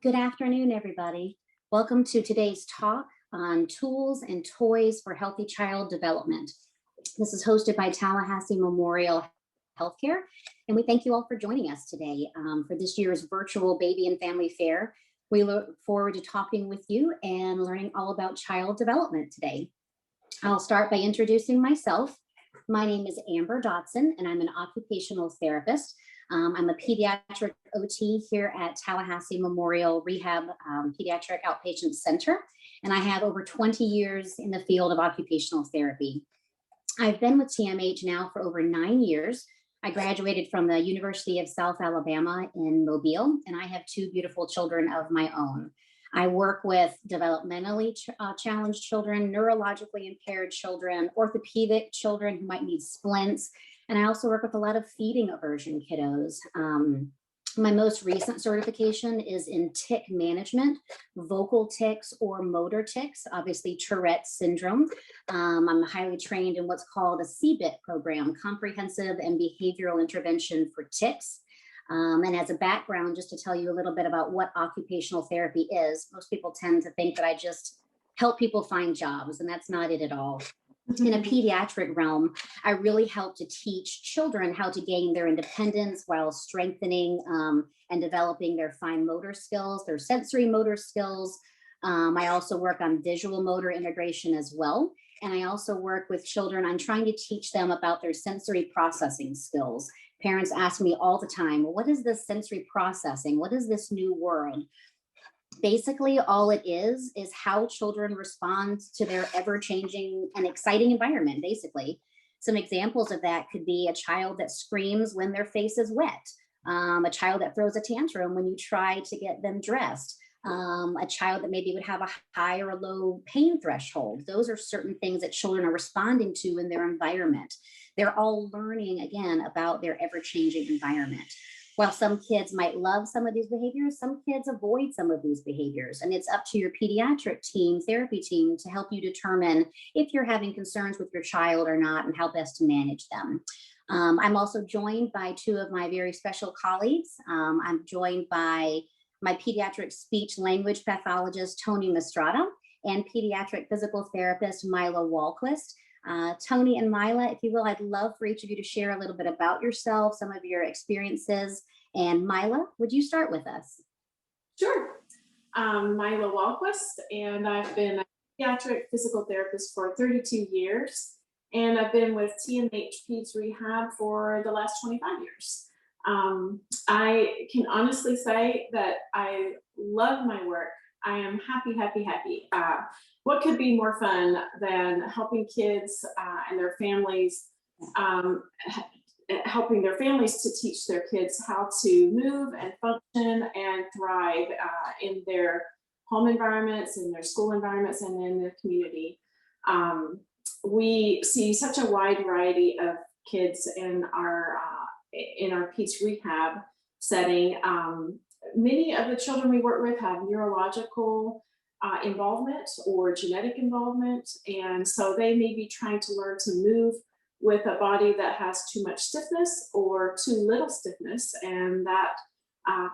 Good afternoon, everybody. Welcome to today's talk on tools and toys for healthy child development. This is hosted by Tallahassee Memorial Healthcare, and we thank you all for joining us today for this year's virtual Baby and Family Fair. We look forward to talking with you and learning all about child development today. I'll start by introducing myself. My name is Amber Dodson, and I'm an occupational therapist. I'm a pediatric OT here at Tallahassee Memorial Rehab Pediatric Outpatient Center, and I have over 20 years in the field of occupational therapy. I've been with TMH now for over 9 years. I graduated from the University of South Alabama in Mobile, and I have two beautiful children of my own. I work with developmentally challenged children, neurologically impaired children, orthopedic children who might need splints, and I also work with a lot of feeding aversion kiddos. My most recent certification is in tick management, vocal tics or motor tics, obviously Tourette's syndrome. I'm highly trained in what's called a CBIT program, Comprehensive and Behavioral Intervention for Tics. And as a background, just to tell you a little bit about what occupational therapy is, most people tend to think that I just help people find jobs, and that's not it at all. In a pediatric realm, I really help to teach children how to gain their independence while strengthening and developing their fine motor skills, their sensory motor skills. I also work on visual motor integration as well. And I also work with children. I'm trying to teach them about their sensory processing skills. Parents ask me all the time, well, what is this sensory processing? What is this new world? Basically, all it is how children respond to their ever-changing and exciting environment, basically. Some examples of that could be a child that screams when their face is wet, a child that throws a tantrum when you try to get them dressed, a child that maybe would have a high or a low pain threshold. Those are certain things that children are responding to in their environment. They're all learning, again, about their ever-changing environment. While some kids might love some of these behaviors, some kids avoid some of these behaviors. And it's up to your pediatric team, therapy team, to help you determine if you're having concerns with your child or not and how best to manage them. I'm also joined by two of my very special colleagues. I'm joined by my pediatric speech language pathologist, Toni Mastrota, and pediatric physical therapist, Myla Wahlquist. Toni and Myla, if you will, I'd love for each of you to share a little bit about yourself, some of your experiences. And Myla, would you start with us? Sure. Milo Wahlquist, and I've been a pediatric physical therapist for 32 years, and I've been with TMH Peds Rehab for the last 25 years. I can honestly say that I love my work. I am happy. What could be more fun than helping kids and their families, helping their families to teach their kids how to move and function and thrive in their home environments, in their school environments, and in their community. We see such a wide variety of kids in our Peds Rehab setting. Many of the children we work with have neurological involvement or genetic involvement, and so they may be trying to learn to move with a body that has too much stiffness or too little stiffness, and that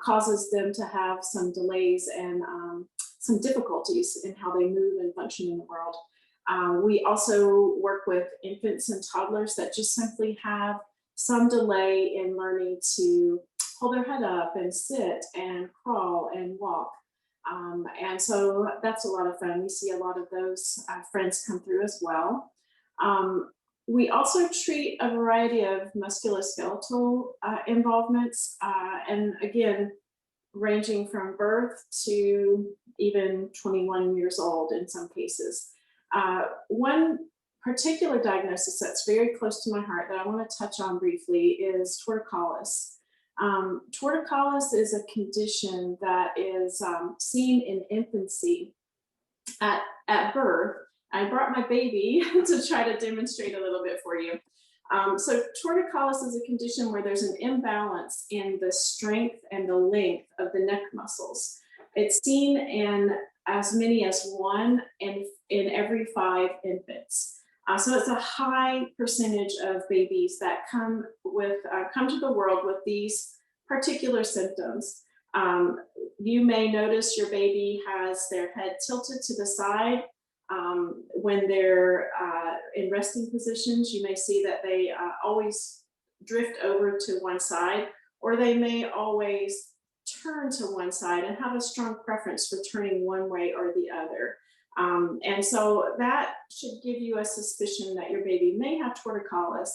causes them to have some delays and some difficulties in how they move and function in the world. We also work with infants and toddlers that just simply have some delay in learning to hold their head up and sit and crawl and walk. And so that's a lot of fun. We see a lot of those friends come through as well. We also treat a variety of musculoskeletal involvements, and again, ranging from birth to even 21 years old in some cases. One particular diagnosis that's very close to my heart that I want to touch on briefly is torticollis. Torticollis is a condition that is seen in infancy at birth. I brought my baby to try to demonstrate a little bit for you. So torticollis is a condition where there's an imbalance in the strength and the length of the neck muscles. It's seen in as many as 1 in every 5 infants. So it's a high percentage of babies that come to the world with these particular symptoms. You may notice your baby has their head tilted to the side. When they're in resting positions, you may see that they always drift over to one side, or they may always turn to one side and have a strong preference for turning one way or the other. And so that should give you a suspicion that your baby may have torticollis.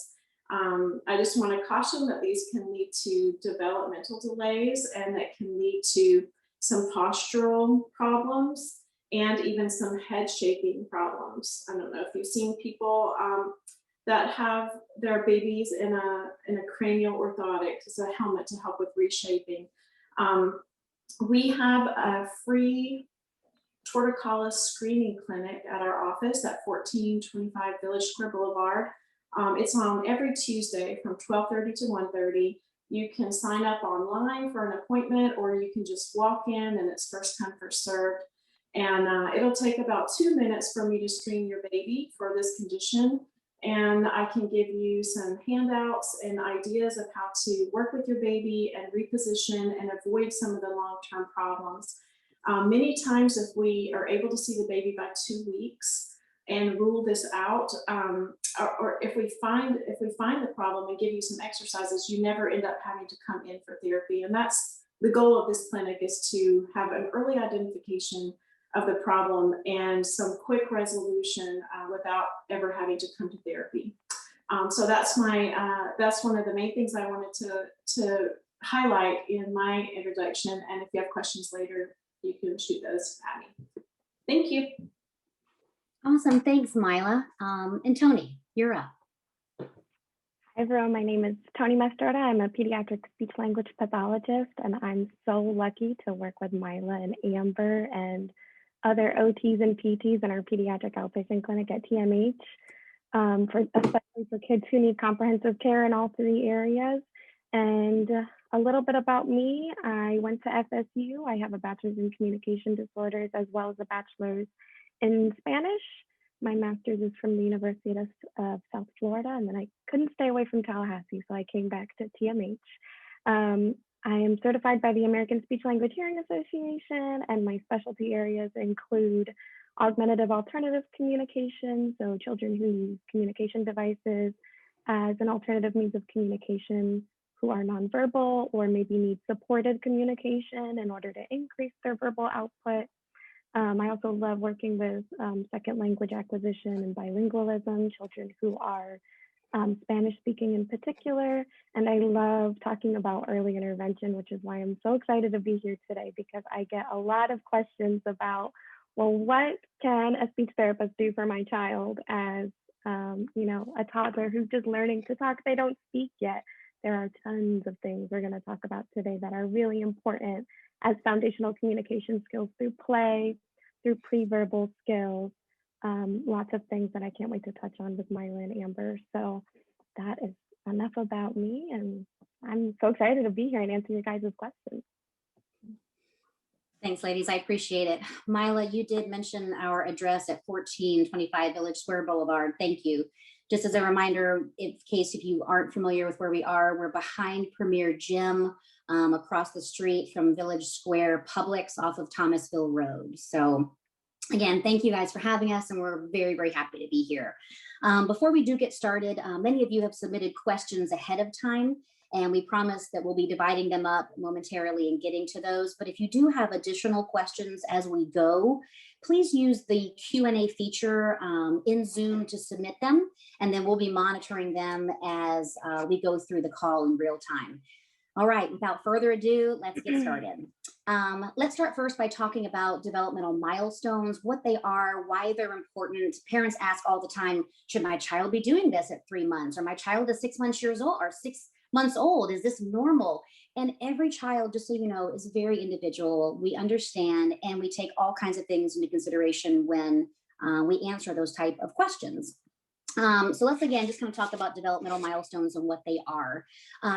I just want to caution that these can lead to developmental delays, and that can lead to some postural problems and even some head shaping problems. I don't know if you've seen people that have their babies in a cranial orthotic, it's a helmet to help with reshaping. We have a free torticollis screening clinic at our office at 1425 Village Square Boulevard. It's on every Tuesday from 12:30 to 1:30. You can sign up online for an appointment, or you can just walk in, and it's first come, first served. And it'll take about 2 minutes for me to screen your baby for this condition. And I can give you some handouts and ideas of how to work with your baby and reposition and avoid some of the long-term problems. Many times, if we are able to see the baby by 2 weeks and rule this out, or if we find the problem and give you some exercises, you never end up having to come in for therapy. And that's the goal of this clinic, is to have an early identification of the problem and some quick resolution without ever having to come to therapy. So that's one of the main things I wanted to highlight in my introduction. And if you have questions later, you can shoot those at me. Thank you. Awesome. Thanks, Myla. And Toni, you're up. Hi, everyone. My name is Toni Mastrota. I'm a pediatric speech language pathologist, and I'm so lucky to work with Myla and Amber and other OTs and PTs in our pediatric outpatient clinic at TMH, especially for kids who need comprehensive care in all 3 areas. And a little bit about me: I went to FSU. I have a bachelor's in communication disorders as well as a bachelor's in Spanish. My master's is from the University of South Florida, and then I couldn't stay away from Tallahassee, so I came back to TMH. I am certified by the American Speech Language Hearing Association, and my specialty areas include augmentative alternative communication, so children who use communication devices as an alternative means of communication, who are nonverbal or maybe need supported communication in order to increase their verbal output. I also love working with second language acquisition and bilingualism, children who are Spanish speaking in particular. And I love talking about early intervention, which is why I'm so excited to be here today, because I get a lot of questions about, well, what can a speech therapist do for my child as a toddler who's just learning to talk? They don't speak yet. There are tons of things we're going to talk about today that are really important as foundational communication skills through play, through preverbal skills, lots of things that I can't wait to touch on with Myla and Amber. So that is enough about me, and I'm so excited to be here and answer your guys' questions. Thanks, ladies. I appreciate it. Myla, you did mention our address at 1425 Village Square Boulevard. Thank you. Just as a reminder, in case if you aren't familiar with where we are, we're behind Premier Gym, across the street from Village Square Publix off of Thomasville Road. So again, thank you guys for having us, and we're very, very happy to be here. Before we do get started, many of you have submitted questions ahead of time, and we promise that we'll be dividing them up momentarily and getting to those. But if you do have additional questions as we go, please use the Q&A feature in Zoom to submit them, and then we'll be monitoring them as we go through the call in real time. All right, without further ado, let's get started. Let's start first by talking about developmental milestones, what they are, why they're important. Parents ask all the time, should my child be doing this at 3 months? Or my child is 6 months old, or 6 months old? Is this normal? And every child, just so you know, is very individual. We understand, and we take all kinds of things into consideration when we answer those type of questions. So let's again just kind of talk about developmental milestones and what they are.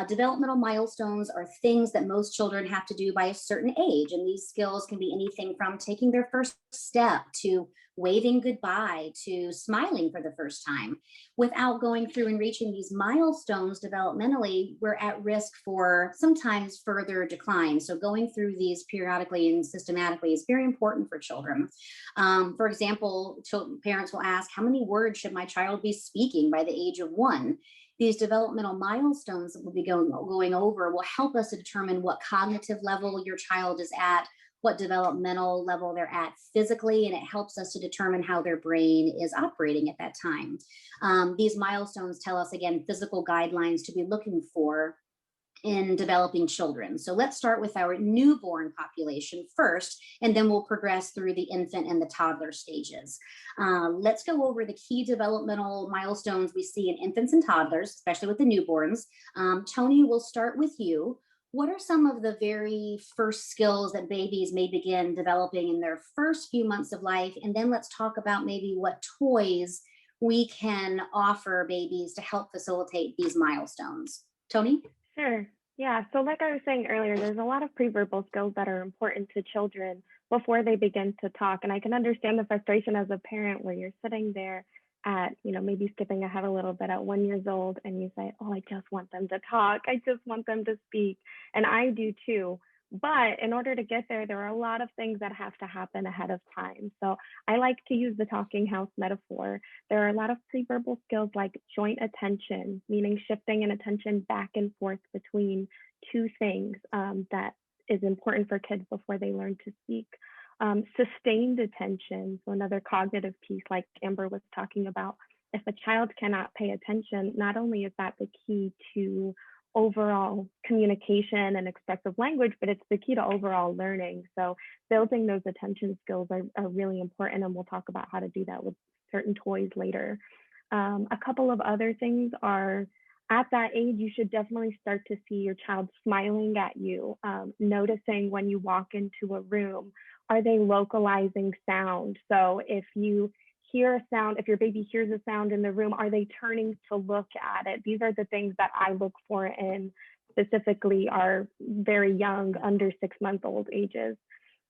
Developmental milestones are things that most children have to do by a certain age. And these skills can be anything from taking their first step to waving goodbye to smiling for the first time. Without going through and reaching these milestones developmentally, we're at risk for sometimes further decline. So going through these periodically and systematically is very important for children. For example, parents will ask, how many words should my child be speaking by the age of 1? These developmental milestones that we'll be going over will help us to determine what cognitive level your child is at, what developmental level they're at physically, and it helps us to determine how their brain is operating at that time. These milestones tell us, again, physical guidelines to be looking for in developing children. So let's start with our newborn population first, and then we'll progress through the infant and the toddler stages. Let's go over the key developmental milestones we see in infants and toddlers, especially with the newborns. Toni, we'll start with you. What are some of the very first skills that babies may begin developing in their first few months of life? And then let's talk about maybe what toys we can offer babies to help facilitate these milestones. Toni? Sure. Yeah. So like I was saying earlier, there's a lot of preverbal skills that are important to children before they begin to talk. And I can understand the frustration as a parent where you're sitting there at, maybe skipping ahead a little bit at 1 year old and you say, oh, I just want them to talk. I just want them to speak. And I do too. But in order to get there, there are a lot of things that have to happen ahead of time. So I like to use the talking house metaphor. There are a lot of preverbal skills like joint attention, meaning shifting an attention back and forth between two things that is important for kids before they learn to speak. Sustained attention, so another cognitive piece like Amber was talking about. If a child cannot pay attention, not only is that the key to overall communication and expressive language, but it's the key to overall learning. So building those attention skills are really important, and we'll talk about how to do that with certain toys later. A couple of other things are, at that age, you should definitely start to see your child smiling at you, noticing when you walk into a room, are they localizing sound? So if you hear a sound, if your baby hears a sound in the room, are they turning to look at it? These are the things that I look for in specifically our very young, under 6-month-old ages.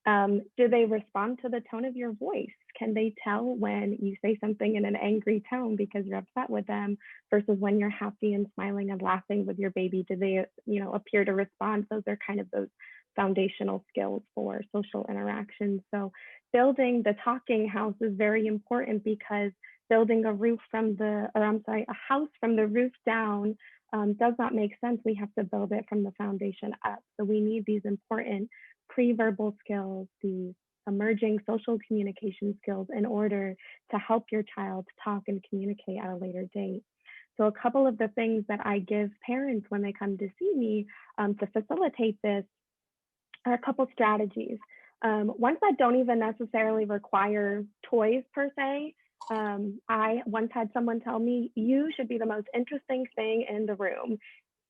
Do they respond to the tone of your voice? Can they tell when you say something in an angry tone because you're upset with them versus when you're happy and smiling and laughing with your baby? Do they, appear to respond? Those are kind of those foundational skills for social interaction. So building the talking house is very important because building a house from the roof down does not make sense. We have to build it from the foundation up. So we need these important pre-verbal skills, these emerging social communication skills in order to help your child talk and communicate at a later date. So a couple of the things that I give parents when they come to see me to facilitate this are a couple strategies. Ones that don't even necessarily require toys per se. I once had someone tell me, you should be the most interesting thing in the room.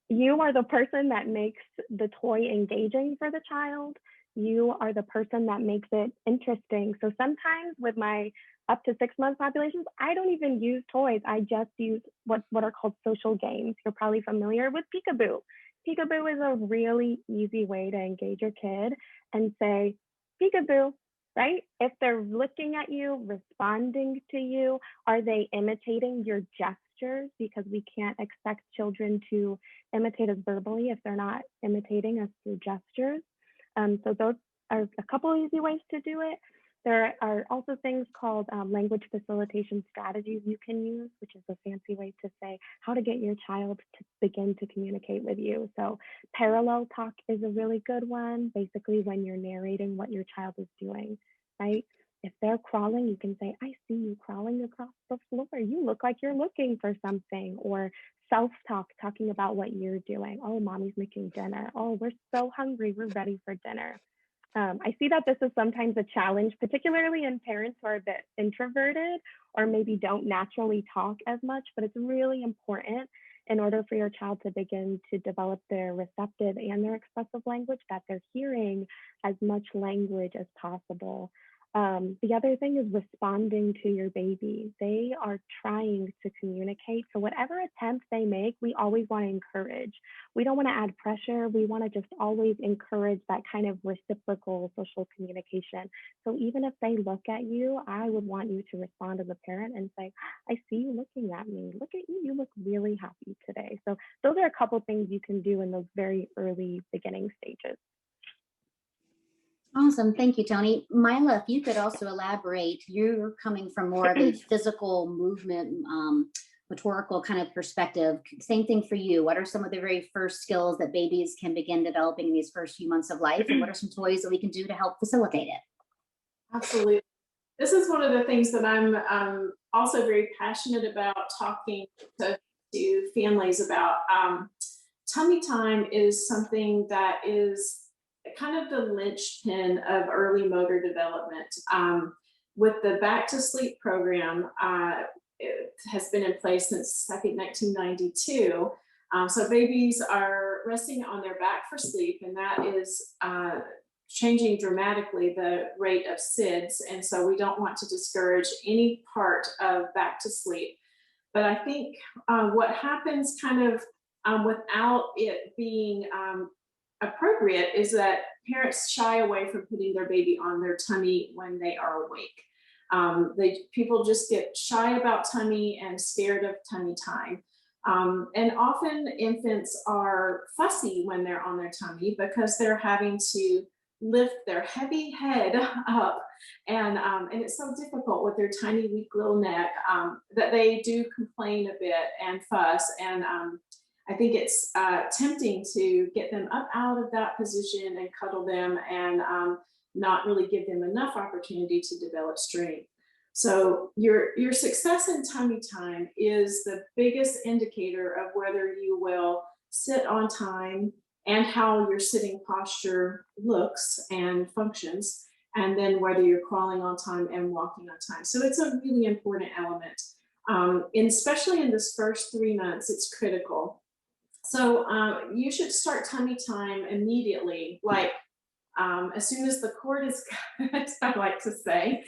You are the person that makes the toy engaging for the child. You are the person that makes it interesting. So sometimes with my up to 6-month populations, I don't even use toys. I just use what are called social games. You're probably familiar with peekaboo. Peekaboo is a really easy way to engage your kid and say, peekaboo, right? If they're looking at you, responding to you, are they imitating your gestures? Because we can't expect children to imitate us verbally if they're not imitating us through gestures. So those are a couple easy ways to do it. There are also things called language facilitation strategies you can use, which is a fancy way to say how to get your child to begin to communicate with you. So parallel talk is a really good one, basically when you're narrating what your child is doing, right? If they're crawling, you can say, I see you crawling across the floor. You look like you're looking for something. Or self-talk, talking about what you're doing. Oh, mommy's making dinner. Oh, we're so hungry. We're ready for dinner. I see that this is sometimes a challenge, particularly in parents who are a bit introverted or maybe don't naturally talk as much, but it's really important in order for your child to begin to develop their receptive and their expressive language that they're hearing as much language as possible. The other thing is responding to your baby. They are trying to communicate. So whatever attempt they make, we always want to encourage. We don't want to add pressure. We want to just always encourage that kind of reciprocal social communication. So even if they look at you, I would want you to respond as a parent and say, I see you looking at me. Look at you. You look really happy today. So those are a couple things you can do in those very early beginning stages. Awesome. Thank you, Toni. Myla, if you could also elaborate, you're coming from more of a physical movement, rhetorical kind of perspective. Same thing for you. What are some of the very first skills that babies can begin developing in these first few months of life? And what are some toys that we can do to help facilitate it? Absolutely. This is one of the things that I'm also very passionate about talking to families about. Tummy time is something that is kind of the linchpin of early motor development. With the Back to Sleep program, it has been in place since I think 1992. So babies are resting on their back for sleep, and that is changing dramatically the rate of SIDS. And so we don't want to discourage any part of back to sleep. But I think what happens kind of without it being appropriate is that parents shy away from putting their baby on their tummy when they are awake. People just get shy about tummy and scared of tummy time. And often infants are fussy when they're on their tummy because they're having to lift their heavy head up. And it's so difficult with their tiny, weak little neck that they do complain a bit and fuss. And I think it's tempting to get them up out of that position and cuddle them and not really give them enough opportunity to develop strength. So your success in tummy time is the biggest indicator of whether you will sit on time and how your sitting posture looks and functions, and then whether you're crawling on time and walking on time. So it's a really important element. And especially in this first 3 months, it's critical. So you should start tummy time immediately, like as soon as the cord is cut, I like to say.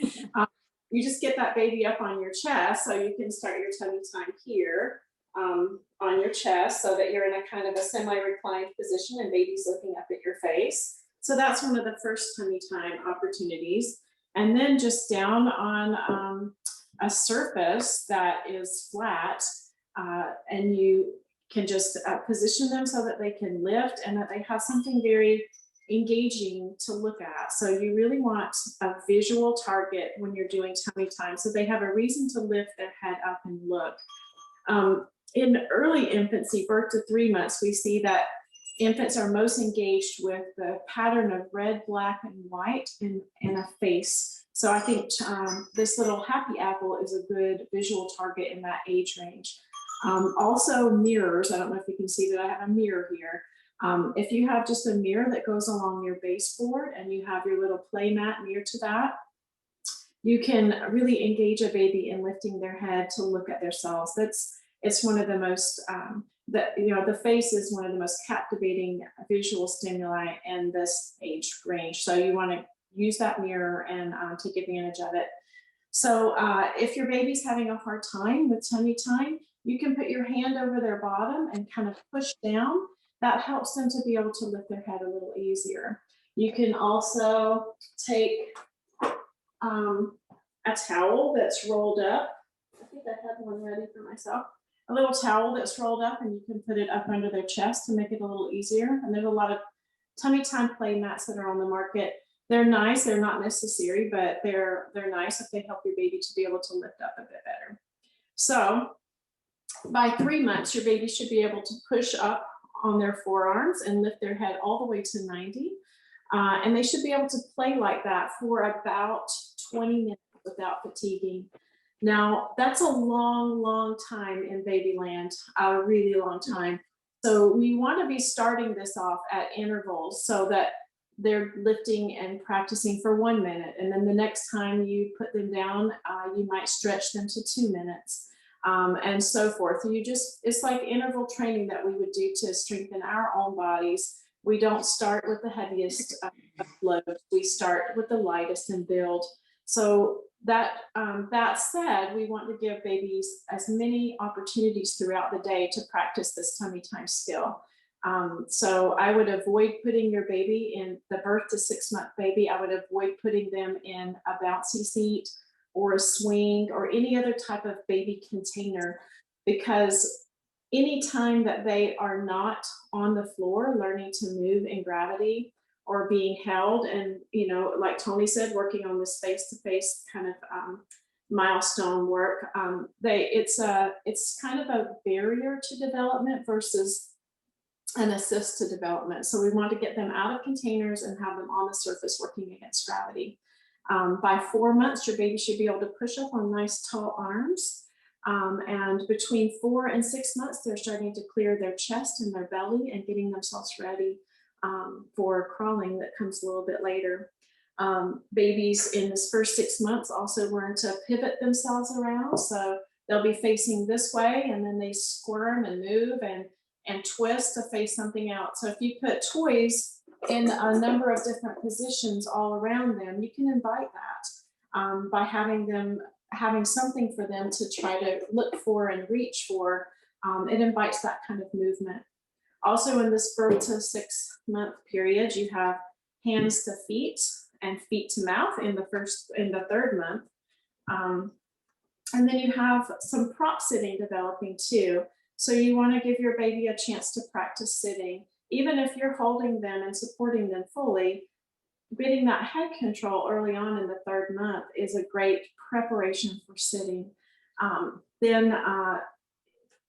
You just get that baby up on your chest, so you can start your tummy time here on your chest, so that you're in a kind of a semi-reclined position and baby's looking up at your face. So that's one of the first tummy time opportunities. And then just down on a surface that is flat, and you can just position them so that they can lift and that they have something very engaging to look at. So you really want a visual target when you're doing tummy time, so they have a reason to lift their head up and look. In early infancy, birth to 3 months, we see that infants are most engaged with the pattern of red, black, and white in a face. So I think this little happy apple is a good visual target in that age range. Also mirrors. I don't know if you can see that I have a mirror here. If you have just a mirror that goes along your baseboard and you have your little play mat near to that, you can really engage a baby in lifting their head to look at themselves. It's one of the most, the face is one of the most captivating visual stimuli in this age range. So you want to use that mirror and take advantage of it. So if your baby's having a hard time with tummy time, you can put your hand over their bottom and kind of push down. That helps them to be able to lift their head a little easier. You can also take a towel that's rolled up. I think I have one ready for myself. A little towel that's rolled up, and you can put it up under their chest to make it a little easier. And there's a lot of tummy time play mats that are on the market. They're nice, they're not necessary, but they're nice if they help your baby to be able to lift up a bit better. So by 3 months, your baby should be able to push up on their forearms and lift their head all the way to 90. And they should be able to play like that for about 20 minutes without fatiguing. Now, that's a long, long time in baby land, a really long time. So we want to be starting this off at intervals so that they're lifting and practicing for 1 minute. And then the next time you put them down, you might stretch them to 2 minutes. And so forth. It's like interval training that we would do to strengthen our own bodies. We don't start with the heaviest loads. We start with the lightest and build. So that said, we want to give babies as many opportunities throughout the day to practice this tummy time skill. So I would avoid putting your baby in the birth to 6-month baby. I would avoid putting them in a bouncy seat or a swing or any other type of baby container, because anytime that they are not on the floor learning to move in gravity or being held, and like Toni said, working on this face-to-face kind of milestone work, it's kind of a barrier to development versus an assist to development. So we want to get them out of containers and have them on the surface working against gravity. By 4 months, your baby should be able to push up on nice tall arms. And between 4 and 6 months, they're starting to clear their chest and their belly and getting themselves ready for crawling that comes a little bit later. Babies in this first 6 months also learn to pivot themselves around. So they'll be facing this way, and then they squirm and move and twist to face something else. So if you put toys in a number of different positions all around them, you can invite that by having something for them to try to look for and reach for. It invites that kind of movement. Also, in this birth to 6-month period, you have hands to feet and feet to mouth in the 3rd month. And then you have some prop sitting developing too. So you want to give your baby a chance to practice sitting. Even if you're holding them and supporting them fully, getting that head control early on in the 3rd month is a great preparation for sitting. Then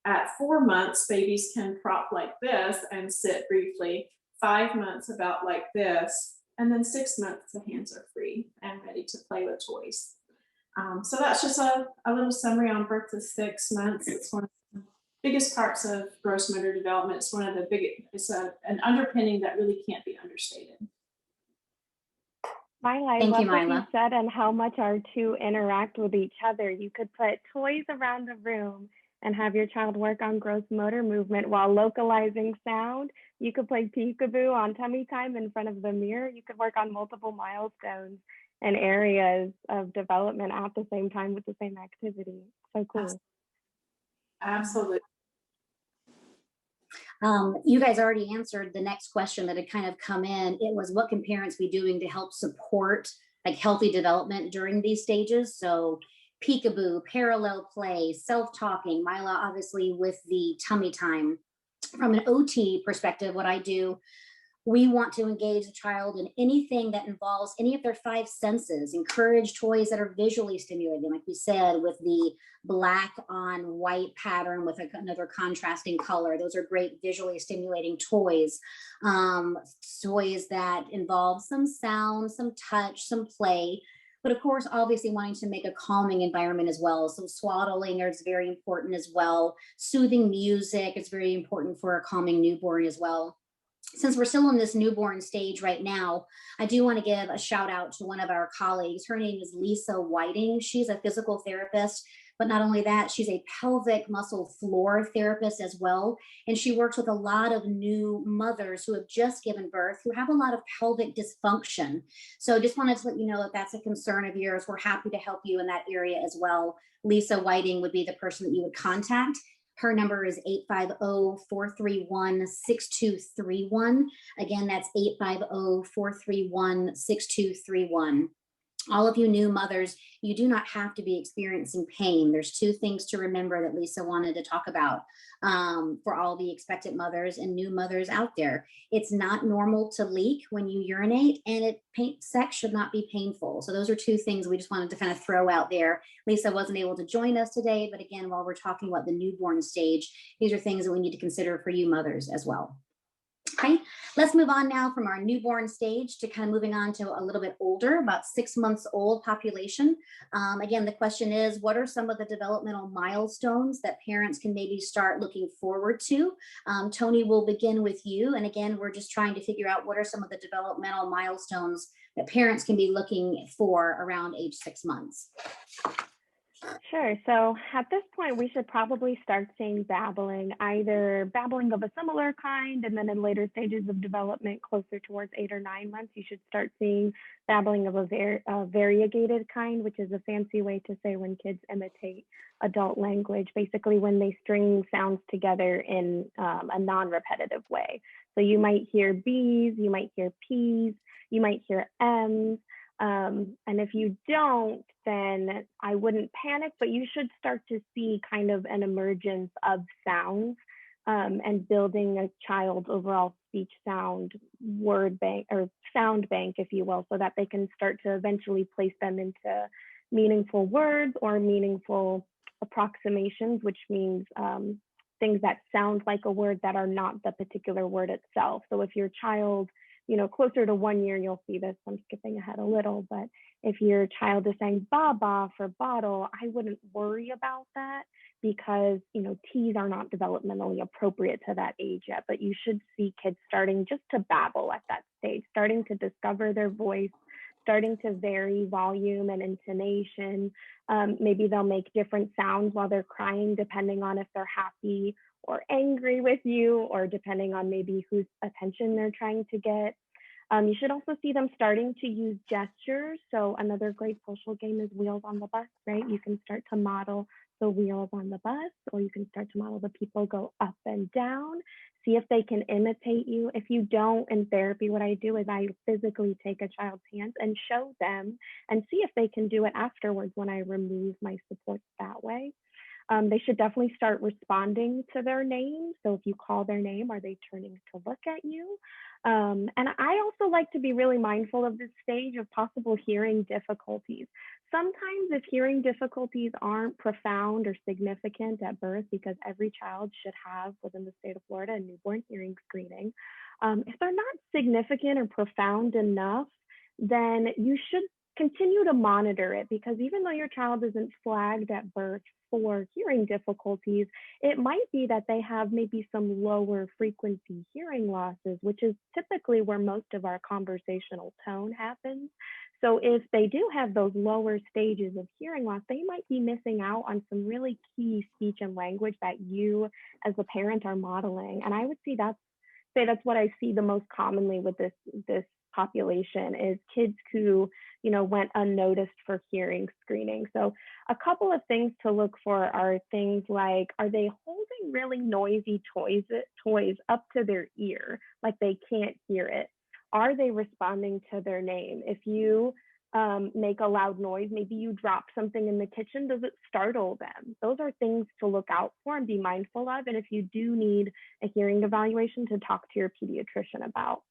at 4 months, babies can prop like this and sit briefly. 5 months about like this. And then 6 months, the hands are free and ready to play with toys. So that's just a little summary on birth to 6 months. It's one of the biggest parts of gross motor development. It's one of the it's an underpinning that really can't be understated. Myla, I love what you said and how much our two interact with each other. You could put toys around the room and have your child work on gross motor movement while localizing sound. You could play peekaboo on tummy time in front of the mirror. You could work on multiple milestones and areas of development at the same time with the same activity. So cool. Absolutely. You guys already answered the next question that had kind of come in. It was, what can parents be doing to help support like healthy development during these stages? So peekaboo, parallel play, self-talking. Myla, obviously with the tummy time. From an OT perspective, what I do, we want to engage the child in anything that involves any of their 5 senses, encourage toys that are visually stimulating, like we said, with the black on white pattern with another contrasting color. Those are great visually stimulating toys. Toys that involve some sound, some touch, some play, but of course, obviously wanting to make a calming environment as well. So swaddling is very important as well. Soothing music is very important for a calming newborn as well. Since we're still in this newborn stage right now, I do want to give a shout out to one of our colleagues. Her name is Lisa Whiting. She's a physical therapist, but not only that, she's a pelvic muscle floor therapist as well. And she works with a lot of new mothers who have just given birth, who have a lot of pelvic dysfunction. So just wanted to let you know if that's a concern of yours, we're happy to help you in that area as well. Lisa Whiting would be the person that you would contact. Her number is 850-431-6231. Again, that's 850-431-6231. All of you new mothers, you do not have to be experiencing pain. There's 2 things to remember that Lisa wanted to talk about for all the expectant mothers and new mothers out there. It's not normal to leak when you urinate, and sex should not be painful. So those are 2 things we just wanted to kind of throw out there. Lisa wasn't able to join us today, but again, while we're talking about the newborn stage, these are things that we need to consider for you mothers as well. Okay, let's move on now from our newborn stage to kind of moving on to a little bit older, about 6 months old population. Again, the question is, what are some of the developmental milestones that parents can maybe start looking forward to? Toni, we'll begin with you. And again, we're just trying to figure out what are some of the developmental milestones that parents can be looking for around age 6 months. Sure. So at this point, we should probably start seeing babbling, either babbling of a similar kind, and then in later stages of development, closer towards 8 or 9 months, you should start seeing babbling of a variegated kind, which is a fancy way to say when kids imitate adult language, basically when they string sounds together in a non-repetitive way. So you might hear B's, you might hear P's, you might hear M's. And if you don't, then I wouldn't panic, but you should start to see kind of an emergence of sounds and building a child's overall speech sound word bank or sound bank, if you will, so that they can start to eventually place them into meaningful words or meaningful approximations, which means things that sound like a word that are not the particular word itself. So if your child, closer to 1 year, you'll see this. I'm skipping ahead a little, but if your child is saying baba for bottle, I wouldn't worry about that because, T's are not developmentally appropriate to that age yet, but you should see kids starting just to babble at that stage, starting to discover their voice, starting to vary volume and intonation. Maybe they'll make different sounds while they're crying, depending on if they're happy or angry with you, or depending on maybe whose attention they're trying to get. You should also see them starting to use gestures. So another great social game is wheels on the bus, right? You can start to model the wheels on the bus, or you can start to model the people go up and down. See if they can imitate you. If you don't, in therapy, what I do is I physically take a child's hands and show them and see if they can do it afterwards when I remove my supports that way. They should definitely start responding to their name. So if you call their name, are they turning to look at you? And I also like to be really mindful of this stage of possible hearing difficulties. Sometimes if hearing difficulties aren't profound or significant at birth, because every child should have within the state of Florida a newborn hearing screening, if they're not significant or profound enough, then you should continue to monitor it, because even though your child isn't flagged at birth for hearing difficulties, it might be that they have maybe some lower frequency hearing losses, which is typically where most of our conversational tone happens. So if they do have those lower stages of hearing loss, they might be missing out on some really key speech and language that you as a parent are modeling. And I would say that's what I see the most commonly with this population is kids who, went unnoticed for hearing screening. So a couple of things to look for are things like, are they holding really noisy toys up to their ear, like they can't hear it? Are they responding to their name? If you make a loud noise, maybe you drop something in the kitchen, does it startle them? Those are things to look out for and be mindful of. And if you do need a hearing evaluation, to talk to your pediatrician about.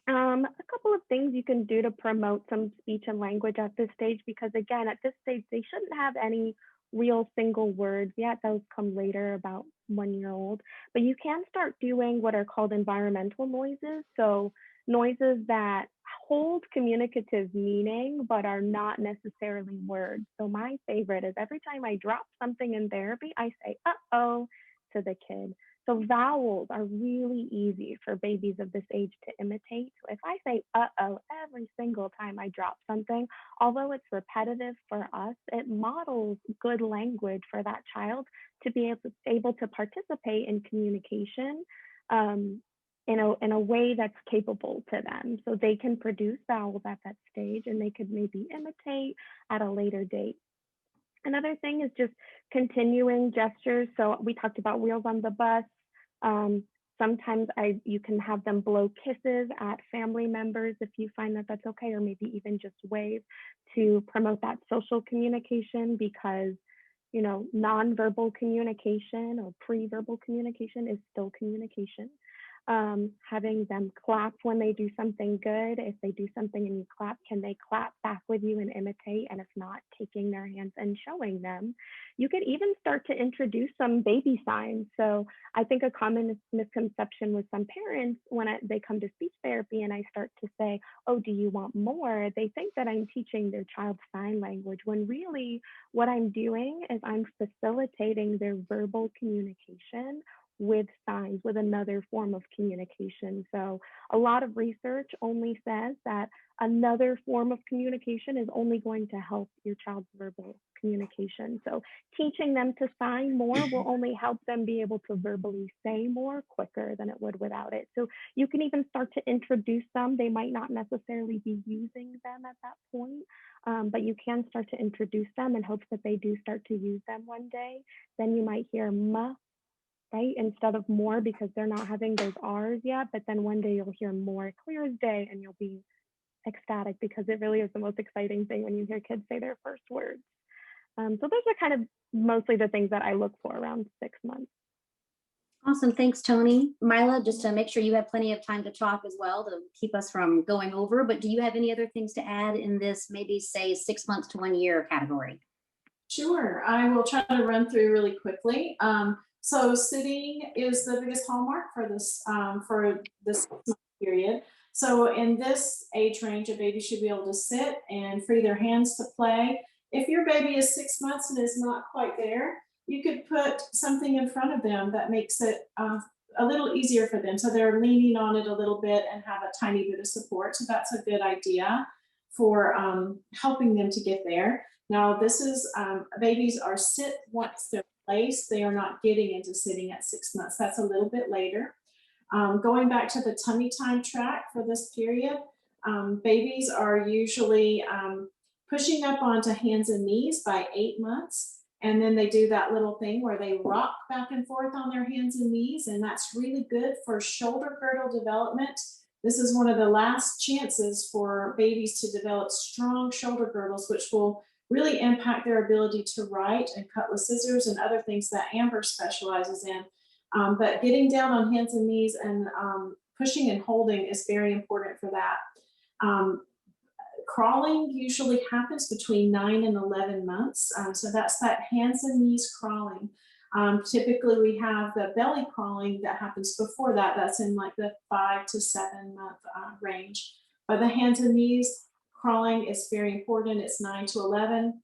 A couple of things you can do to promote some speech and language at this stage, because again, at this stage, they shouldn't have any real single words yet. Those come later, about 1 year old. But you can start doing what are called environmental noises. So noises that hold communicative meaning, but are not necessarily words. So my favorite is every time I drop something in therapy, I say, uh-oh, to the kid. So vowels are really easy for babies of this age to imitate. So if I say uh-oh every single time I drop something, although it's repetitive for us, it models good language for that child to be able to participate in communication in a way that's capable to them. So they can produce vowels at that stage, and they could maybe imitate at a later date. Another thing is just continuing gestures. So we talked about wheels on the bus. Sometimes you can have them blow kisses at family members if you find that that's okay, or maybe even just wave to promote that social communication, because nonverbal communication or pre-verbal communication is still communication. Having them clap when they do something good. If they do something and you clap, can they clap back with you and imitate? And if not, taking their hands and showing them. You could even start to introduce some baby signs. So I think a common misconception with some parents when they come to speech therapy and I start to say, oh, do you want more? They think that I'm teaching their child sign language, when really what I'm doing is I'm facilitating their verbal communication with signs, with another form of communication. So a lot of research only says that another form of communication is only going to help your child's verbal communication. So teaching them to sign more will only help them be able to verbally say more quicker than it would without it. So you can even start to introduce them. They might not necessarily be using them at that point, but you can start to introduce them in hopes that they do start to use them one day. Then you might hear "ma," right, instead of "more," because they're not having those R's yet. But then one day you'll hear "more" clear as day, and you'll be ecstatic because it really is the most exciting thing when you hear kids say their first words. So those are kind of mostly the things that I look for around 6 months. Awesome. Thanks, Toni. Myla, just to make sure you have plenty of time to talk as well to keep us from going over, but do you have any other things to add in this, maybe say 6 months to 1 year category? Sure, I will try to run through really quickly. So sitting is the biggest hallmark for this period. So in this age range, a baby should be able to sit and free their hands to play. If your baby is 6 months and is not quite there, you could put something in front of them that makes it a little easier for them. So they're leaning on it a little bit and have a tiny bit of support. So that's a good idea for helping them to get there. Now, this is babies are sit once they're placed. They are not getting into sitting at 6 months. That's a little bit later. Going back to the tummy time track for this period, babies are usually pushing up onto hands and knees by 8 months. And then they do that little thing where they rock back and forth on their hands and knees. And that's really good for shoulder girdle development. This is one of the last chances for babies to develop strong shoulder girdles, which will really impact their ability to write and cut with scissors and other things that Amber specializes in. But getting down on hands and knees and pushing and holding is very important for that. Crawling usually happens between 9 and 11 months. So that's that hands and knees crawling. Typically we have the belly crawling that happens before that. That's in like the 5 to 7 month range. But the hands and knees crawling is very important. It's 9 to 11.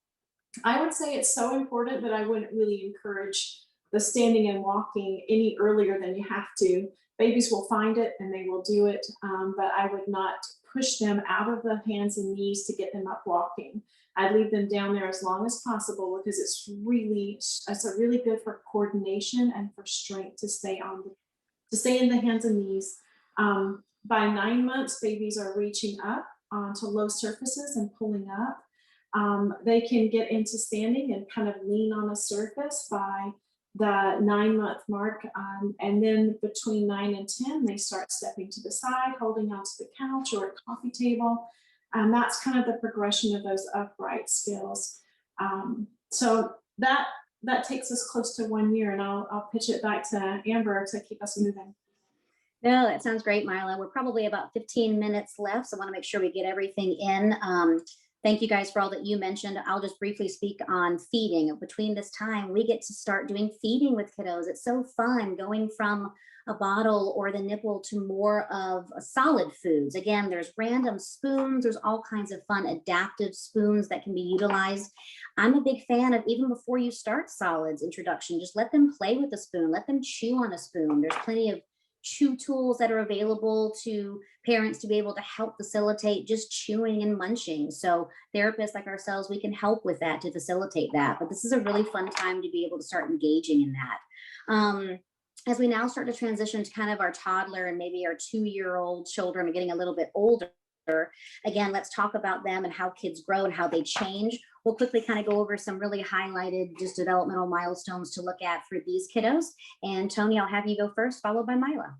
I would say it's so important that I wouldn't really encourage the standing and walking any earlier than you have to. Babies will find it and they will do it, but I would not push them out of the hands and knees to get them up walking. I'd leave them down there as long as possible because it's really good for coordination and for strength to stay in the hands and knees. By 9 months, babies are reaching up onto low surfaces and pulling up. They can get into standing and kind of lean on a surface by the 9 month mark. And then between 9 and 10, they start stepping to the side, holding onto the couch or a coffee table. And that's kind of the progression of those upright skills. So that takes us close to 1 year, and I'll pitch it back to Amber to keep us moving. No, that sounds great, Myla. We're probably about 15 minutes left, so I want to make sure we get everything in. Thank you guys for all that you mentioned. I'll just briefly speak on feeding. Between this time, we get to start doing feeding with kiddos. It's so fun going from a bottle or the nipple to more of a solid foods. Again, there's random spoons. There's all kinds of fun adaptive spoons that can be utilized. I'm a big fan of, even before you start solids introduction, just let them play with a spoon. Let them chew on a spoon. There's plenty of chew tools that are available to parents to be able to help facilitate just chewing and munching. So therapists like ourselves, we can help with that to facilitate that. But this is a really fun time to be able to start engaging in that. As we now start to transition to kind of our toddler and maybe our 2-year-old children are getting a little bit older, again, let's talk about them and how kids grow and how they change. We'll quickly kind of go over some really highlighted just developmental milestones to look at for these kiddos. And Toni, I'll have you go first, followed by Myla.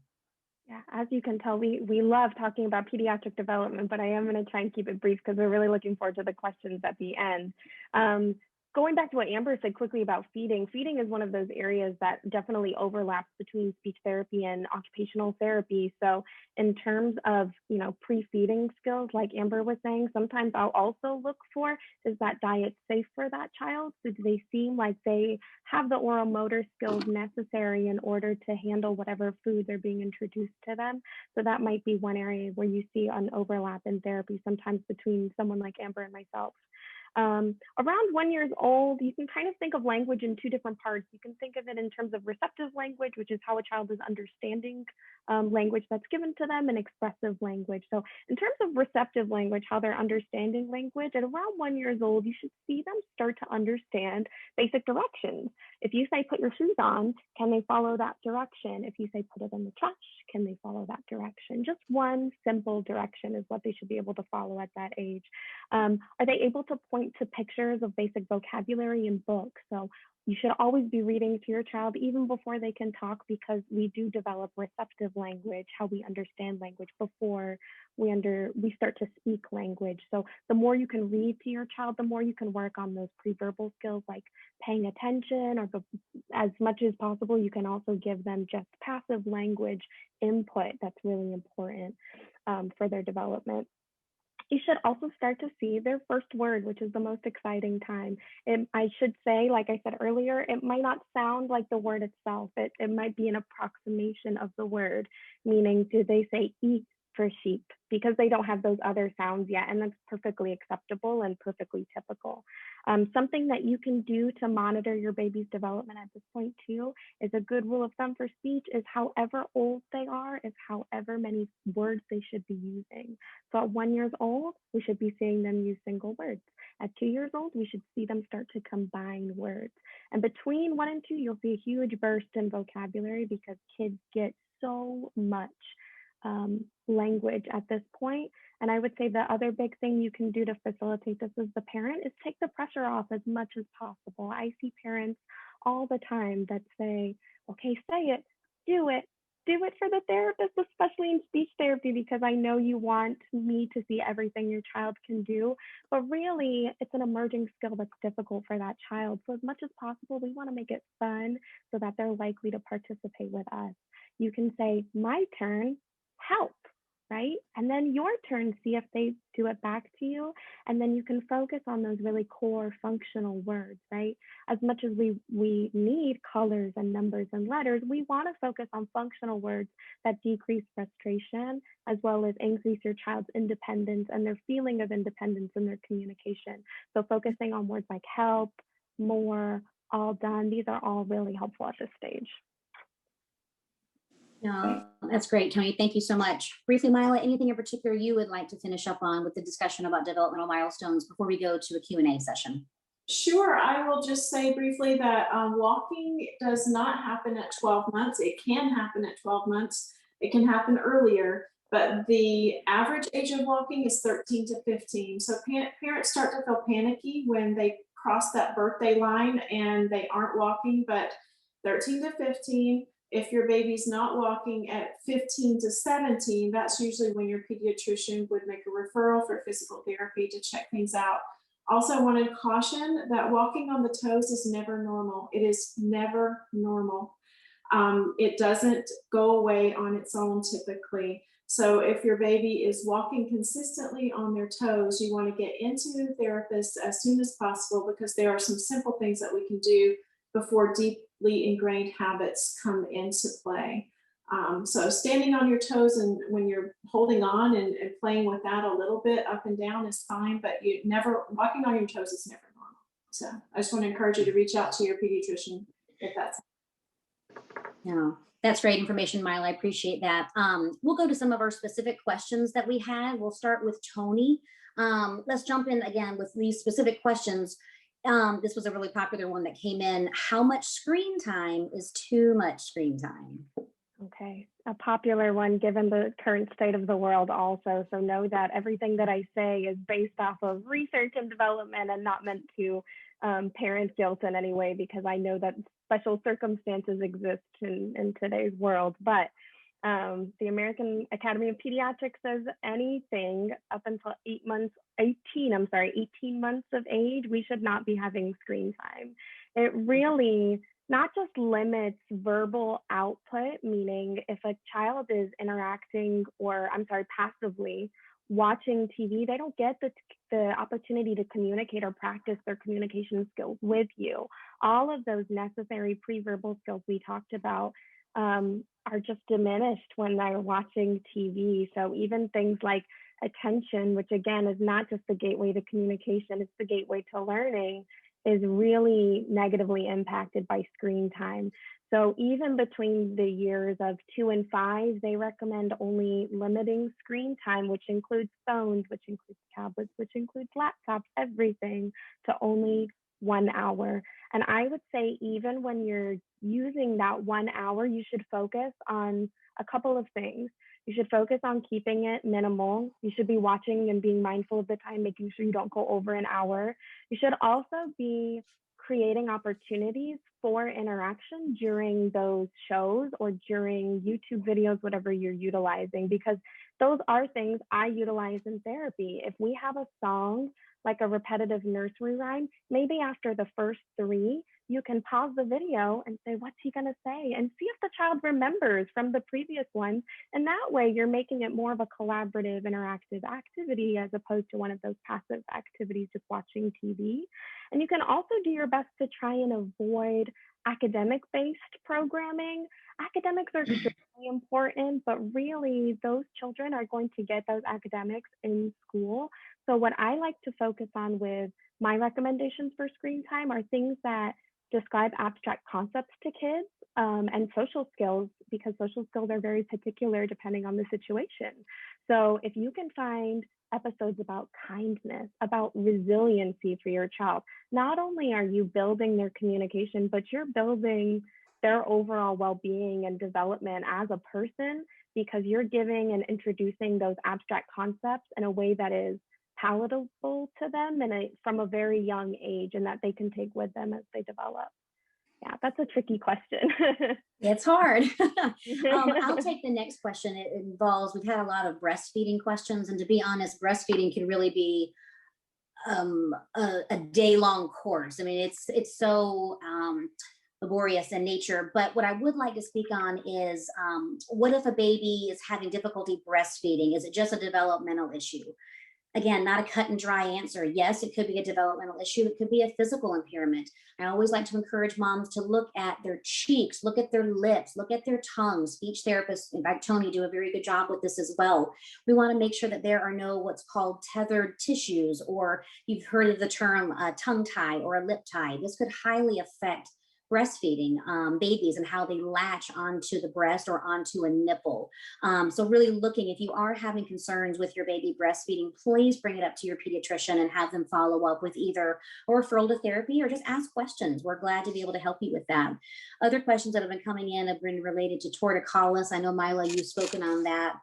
Yeah, as you can tell, we love talking about pediatric development, but I am going to try and keep it brief because we're really looking forward to the questions at the end. Going back to what Amber said quickly about feeding, feeding is one of those areas that definitely overlaps between speech therapy and occupational therapy. So in terms of, pre-feeding skills, like Amber was saying, sometimes I'll also look for, is that diet safe for that child? So do they seem like they have the oral motor skills necessary in order to handle whatever foods are being introduced to them? So that might be one area where you see an overlap in therapy sometimes between someone like Amber and myself. Around 1 year old, you can kind of think of language in two different parts. You can think of it in terms of receptive language, which is how a child is understanding language that's given to them, and expressive language. So in terms of receptive language, how they're understanding language, at around 1 year old, you should see them start to understand basic directions. If you say, put your shoes on, can they follow that direction? If you say, put it in the trash, can they follow that direction? Just one simple direction is what they should be able to follow at that age. Are they able to point to pictures of basic vocabulary in books? So you should always be reading to your child even before they can talk, because we do develop receptive language, how we understand language before we start to speak language. So the more you can read to your child, the more you can work on those preverbal skills like paying attention, or as much as possible, you can also give them just passive language input. That's really important for their development. You should also start to see their first word, which is the most exciting time. I should say, like I said earlier, it might not sound like the word itself. It might be an approximation of the word, meaning, do they say eat for sheep? Because they don't have those other sounds yet, and that's perfectly acceptable and perfectly typical. Something that you can do to monitor your baby's development at this point too is a good rule of thumb for speech is however old they are is however many words they should be using. So at 1 year old, we should be seeing them use single words. At 2 years old, we should see them start to combine words. And between 1 and 2, you'll see a huge burst in vocabulary because kids get so much language at this point. And I would say the other big thing you can do to facilitate this as the parent is take the pressure off as much as possible. I see parents all the time that say, okay, say it, do it for the therapist, especially in speech therapy, because I know you want me to see everything your child can do, but really it's an emerging skill that's difficult for that child. So as much as possible, we want to make it fun so that they're likely to participate with us. You can say, my turn, help, right? And then your turn, see if they do it back to you. And then you can focus on those really core functional words, right? As much as we need colors and numbers and letters, we want to focus on functional words that decrease frustration, as well as increase your child's independence and their feeling of independence in their communication. So focusing on words like help, more, all done, these are all really helpful at this stage. No, that's great, Toni. Thank you so much. Briefly, Myla, anything in particular you would like to finish up on with the discussion about developmental milestones before we go to a Q&A session? Sure. I will just say briefly that walking does not happen at 12 months. It can happen at 12 months. It can happen earlier, but the average age of walking is 13 to 15. So parents start to feel panicky when they cross that birthday line and they aren't walking, but 13 to 15, if your baby's not walking at 15 to 17, that's usually when your pediatrician would make a referral for physical therapy to check things out. Also wanted to caution that walking on the toes is never normal. It is never normal. It doesn't go away on its own typically. So if your baby is walking consistently on their toes, you want to get into the therapist as soon as possible, because there are some simple things that we can do before deeply ingrained habits come into play. So standing on your toes and when you're holding on and playing with that a little bit up and down is fine, but walking on your toes is never normal. So I just want to encourage you to reach out to your pediatrician if that's. No, that's great information, Myla. I appreciate that. We'll go to some of our specific questions that we had. We'll start with Toni. Let's jump in again with these specific questions. This was a really popular one that came in. How much screen time is too much screen time? Okay, a popular one given the current state of the world also. So know that everything that I say is based off of research and development and not meant to parent guilt in any way, because I know that special circumstances exist in today's world. But the American Academy of Pediatrics says anything up until 18 months of age, we should not be having screen time. It really not just limits verbal output, meaning if a child is interacting passively watching TV, they don't get the opportunity to communicate or practice their communication skills with you. All of those necessary pre-verbal skills we talked about are just diminished when they're watching TV. So even things like attention, which again is not just the gateway to communication, it's the gateway to learning, is really negatively impacted by screen time. So even between the years of 2 and 5, they recommend only limiting screen time, which includes phones, which includes tablets, which includes laptops, everything, to only 1 hour. And I would say even when you're using that 1 hour, you should focus on a couple of things. You should focus on keeping it minimal. You should be watching and being mindful of the time, making sure you don't go over an hour. You should also be creating opportunities for interaction during those shows or during YouTube videos, whatever you're utilizing, because those are things I utilize in therapy. If we have a song, like a repetitive nursery rhyme, maybe after the first 3, you can pause the video and say, what's he gonna say? And see if the child remembers from the previous one. And that way you're making it more of a collaborative, interactive activity as opposed to one of those passive activities, just watching TV. And you can also do your best to try and avoid academic-based programming. Academics are extremely important, but really those children are going to get those academics in school. So what I like to focus on with my recommendations for screen time are things that describe abstract concepts to kids and social skills, because social skills are very particular depending on the situation. So if you can find episodes about kindness, about resiliency for your child, not only are you building their communication, but you're building their overall well-being and development as a person, because you're giving and introducing those abstract concepts in a way that is palatable to them and from a very young age, and that they can take with them as they develop. Yeah, that's a tricky question. It's hard. I'll take the next question. It involves, we've had a lot of breastfeeding questions, and to be honest, breastfeeding can really be a day-long course. I mean, it's so laborious in nature. But what I would like to speak on is, what if a baby is having difficulty breastfeeding? Is it just a developmental issue? Again, not a cut and dry answer. Yes, it could be a developmental issue. It could be a physical impairment. I always like to encourage moms to look at their cheeks, look at their lips, look at their tongue. Speech therapists, in fact, Toni, do a very good job with this as well. We want to make sure that there are no what's called tethered tissues, or you've heard of the term tongue tie or a lip tie. This could highly affect breastfeeding babies and how they latch onto the breast or onto a nipple. So really looking, if you are having concerns with your baby breastfeeding, please bring it up to your pediatrician and have them follow up with either a referral to therapy or just ask questions. We're glad to be able to help you with that. Other questions that have been coming in have been related to torticollis. I know, Myla, you've spoken on that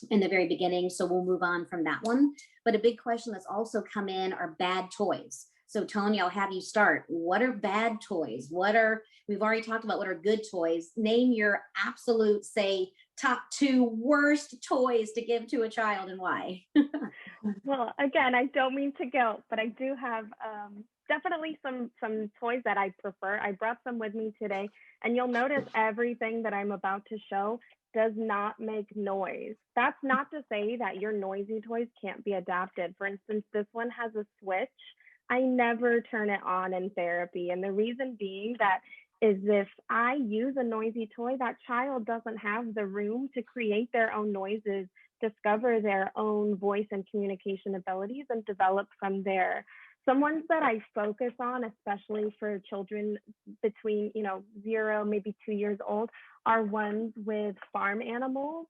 in the very beginning, so we'll move on from that one. But a big question that's also come in are bad toys. So Toni, I'll have you start. What are bad toys? We've already talked about what are good toys. Name your absolute, say, top 2 worst toys to give to a child and why. Well, again, I don't mean to guilt, but I do have definitely some toys that I prefer. I brought some with me today, and you'll notice everything that I'm about to show does not make noise. That's not to say that your noisy toys can't be adapted. For instance, this one has a switch. I never turn it on in therapy. And the reason being that is if I use a noisy toy, that child doesn't have the room to create their own noises, discover their own voice and communication abilities, and develop from there. Some ones that I focus on, especially for children between 0, maybe 2 years old, are ones with farm animals.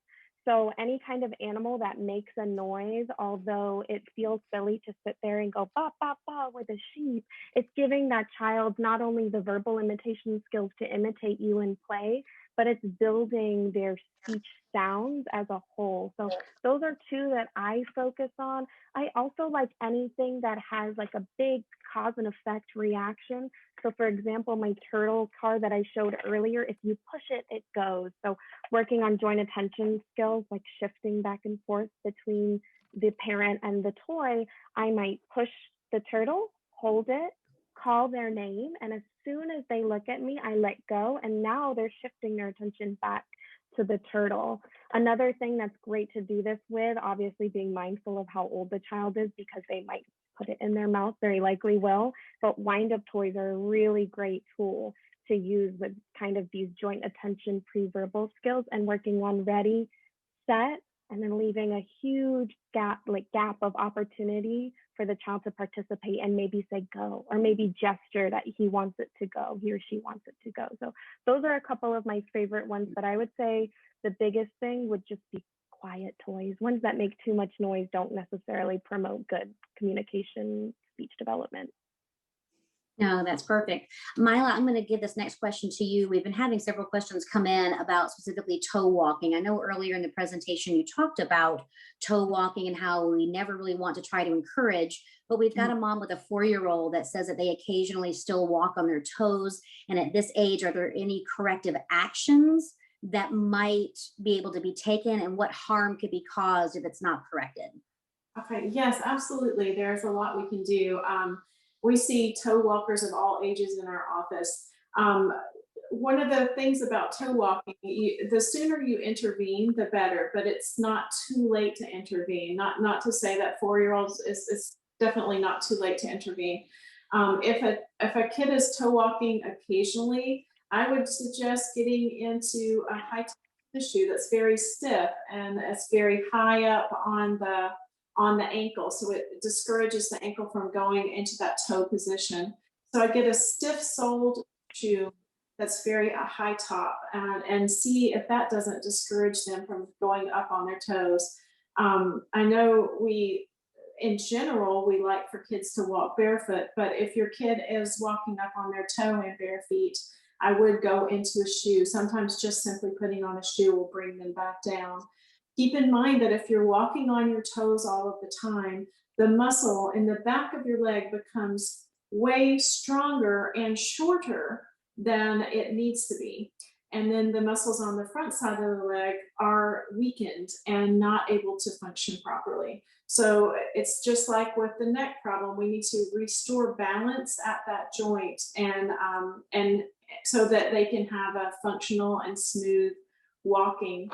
So any kind of animal that makes a noise, although it feels silly to sit there and go ba ba ba with a sheep, it's giving that child not only the verbal imitation skills to imitate you and play, but it's building their speech sounds as a whole. So those are 2 that I focus on. I also like anything that has like a big cause and effect reaction. So for example, my turtle car that I showed earlier, if you push it, it goes. So working on joint attention skills, like shifting back and forth between the parent and the toy, I might push the turtle, hold it, call their name, and as soon as they look at me, I let go, and now they're shifting their attention back to the turtle. Another thing that's great to do this with, obviously being mindful of how old the child is, because they might put it in their mouth, very likely will, but wind-up toys are a really great tool to use with kind of these joint attention pre-verbal skills, and working on ready, set, and then leaving a huge gap of opportunity for the child to participate and maybe say go, or maybe gesture that he wants it to go, he or she wants it to go. So those are a couple of my favorite ones, but I would say the biggest thing would just be quiet toys. Ones that make too much noise don't necessarily promote good communication, speech development. No, that's perfect. Myla, I'm going to give this next question to you. We've been having several questions come in about specifically toe walking. I know earlier in the presentation you talked about toe walking and how we never really want to try to encourage, but we've got a mom with a 4-year-old that says that they occasionally still walk on their toes. And at this age, are there any corrective actions that might be able to be taken, and what harm could be caused if it's not corrected? Okay, yes, absolutely. There's a lot we can do. We see toe walkers of all ages in our office. One of the things about toe walking, the sooner you intervene, the better, but it's not too late to intervene. Not to say that 4-year-olds is definitely not too late to intervene. If a kid is toe walking occasionally, I would suggest getting into a high top shoe that's very stiff and it's very high up on the ankle, so it discourages the ankle from going into that toe position. So I get a stiff soled shoe that's very high top, and see if that doesn't discourage them from going up on their toes. I know in general, we like for kids to walk barefoot, but if your kid is walking up on their toe in bare feet, I would go into a shoe. Sometimes just simply putting on a shoe will bring them back down. Keep in mind that if you're walking on your toes all of the time, the muscle in the back of your leg becomes way stronger and shorter than it needs to be. And then the muscles on the front side of the leg are weakened and not able to function properly. So it's just like with the neck problem, we need to restore balance at that joint, and so that they can have a functional and smooth walking.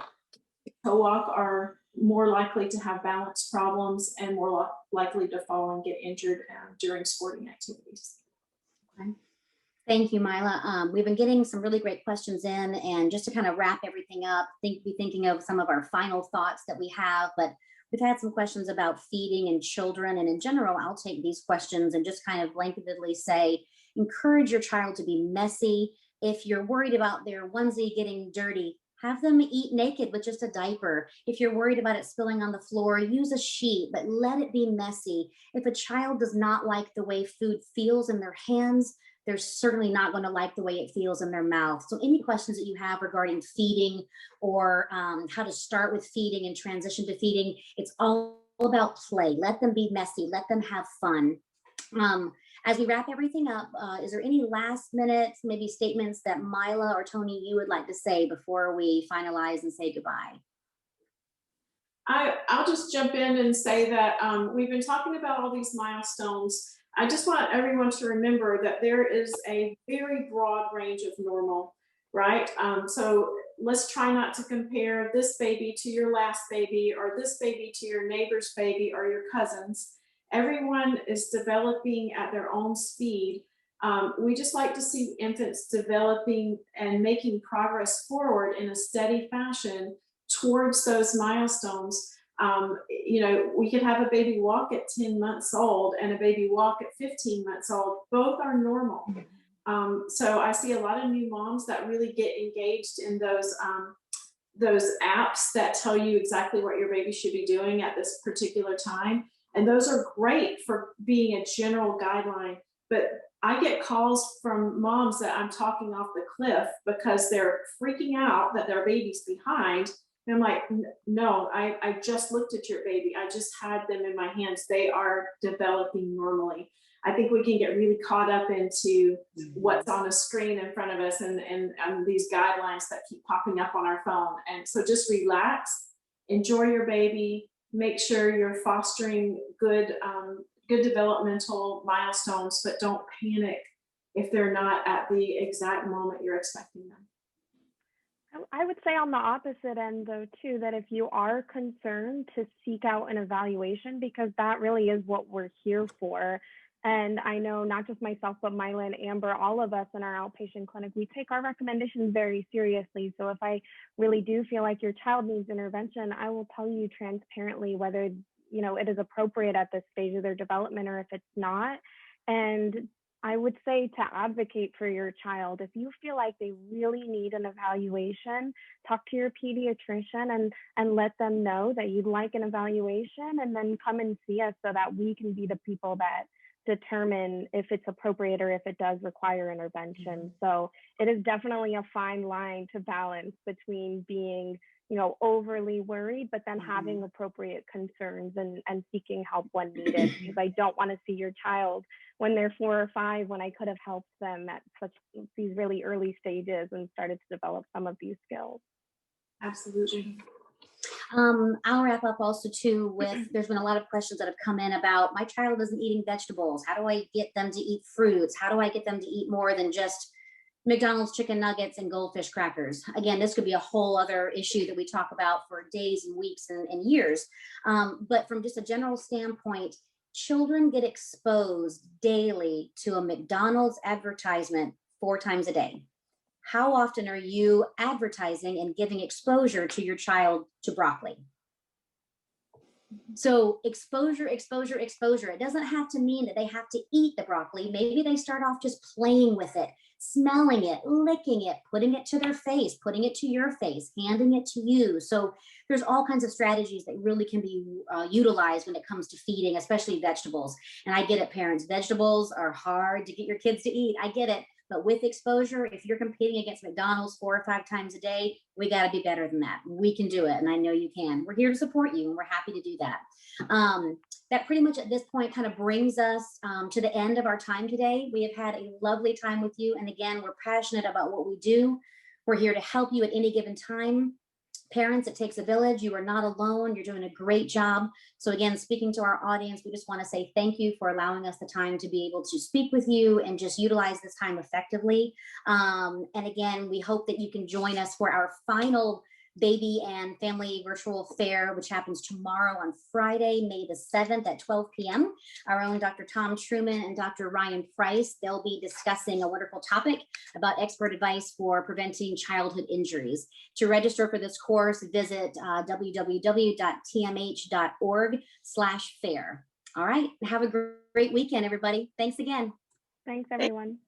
Toe walk are more likely to have balance problems and more likely to fall and get injured during sporting activities. Okay. Thank you, Myla. We've been getting some really great questions in, and just to kind of wrap everything up, be thinking of some of our final thoughts that we have, but we've had some questions about feeding and children, and in general, I'll take these questions and just kind of blanketedly say, encourage your child to be messy. If you're worried about their onesie getting dirty, have them eat naked with just a diaper. If you're worried about it spilling on the floor, use a sheet, but let it be messy. If a child does not like the way food feels in their hands, they're certainly not going to like the way it feels in their mouth. So any questions that you have regarding feeding, or how to start with feeding and transition to feeding, it's all about play. Let them be messy. Let them have fun. As we wrap everything up, is there any last minute, maybe statements that Myla or Toni, you would like to say before we finalize and say goodbye? I'll just jump in and say that we've been talking about all these milestones. I just want everyone to remember that there is a very broad range of normal, right? So let's try not to compare this baby to your last baby, or this baby to your neighbor's baby or your cousin's. Everyone is developing at their own speed. We just like to see infants developing and making progress forward in a steady fashion towards those milestones. We could have a baby walk at 10 months old and a baby walk at 15 months old. Both are normal. So I see a lot of new moms that really get engaged in those apps that tell you exactly what your baby should be doing at this particular time. And those are great for being a general guideline. But I get calls from moms that I'm talking off the cliff because they're freaking out that their baby's behind. And I'm like, no, I just looked at your baby. I just had them in my hands. They are developing normally. I think we can get really caught up into what's on a screen in front of us and these guidelines that keep popping up on our phone. And so just relax, enjoy your baby, make sure you're fostering good developmental milestones, but don't panic if they're not at the exact moment you're expecting them. I would say on the opposite end, though, too, that if you are concerned, to seek out an evaluation, because that really is what we're here for. And I know not just myself, but Myla and Amber, all of us in our outpatient clinic, we take our recommendations very seriously. So if I really do feel like your child needs intervention, I will tell you transparently whether, you know, it is appropriate at this stage of their development or if it's not. And I would say to advocate for your child. If you feel like they really need an evaluation, talk to your pediatrician and let them know that you'd like an evaluation, and then come and see us so that we can be the people that determine if it's appropriate or if it does require intervention. So it is definitely a fine line to balance between being, you know, overly worried, but then having appropriate concerns and seeking help when needed. Because I don't want to see your child when they're 4 or 5, when I could have helped them at these really early stages and started to develop some of these skills. Absolutely. I'll wrap up also too with, there's been a lot of questions that have come in about, my child isn't eating vegetables. How do I get them to eat fruits? How do I get them to eat more than just McDonald's chicken nuggets and goldfish crackers? Again, this could be a whole other issue that we talk about for days and weeks and years. But from just a general standpoint, children get exposed daily to a McDonald's advertisement 4 times a day. How often are you advertising and giving exposure to your child to broccoli? So exposure, exposure, exposure. It doesn't have to mean that they have to eat the broccoli. Maybe they start off just playing with it, smelling it, licking it, putting it to their face, putting it to your face, handing it to you. So there's all kinds of strategies that really can be utilized when it comes to feeding, especially vegetables. And I get it, parents, vegetables are hard to get your kids to eat. I get it. But with exposure, if you're competing against McDonald's 4 or 5 times a day, we got to be better than that. We can do it. And I know you can. We're here to support you, and we're happy to do that. That pretty much at this point kind of brings us to the end of our time today. We have had a lovely time with you. And again, we're passionate about what we do. We're here to help you at any given time. Parents, it takes a village. You are not alone. You're doing a great job. So again, speaking to our audience, we just want to say thank you for allowing us the time to be able to speak with you and just utilize this time effectively. And again, we hope that you can join us for our final baby and family virtual fair, which happens tomorrow on Friday, May the 7th at 12 p.m. Our own Dr. Tom Truman and Dr. Ryan Price, they'll be discussing a wonderful topic about expert advice for preventing childhood injuries. To register for this course, visit www.tmh.org/fair. All right, have a great weekend, everybody. Thanks again. Thanks, everyone.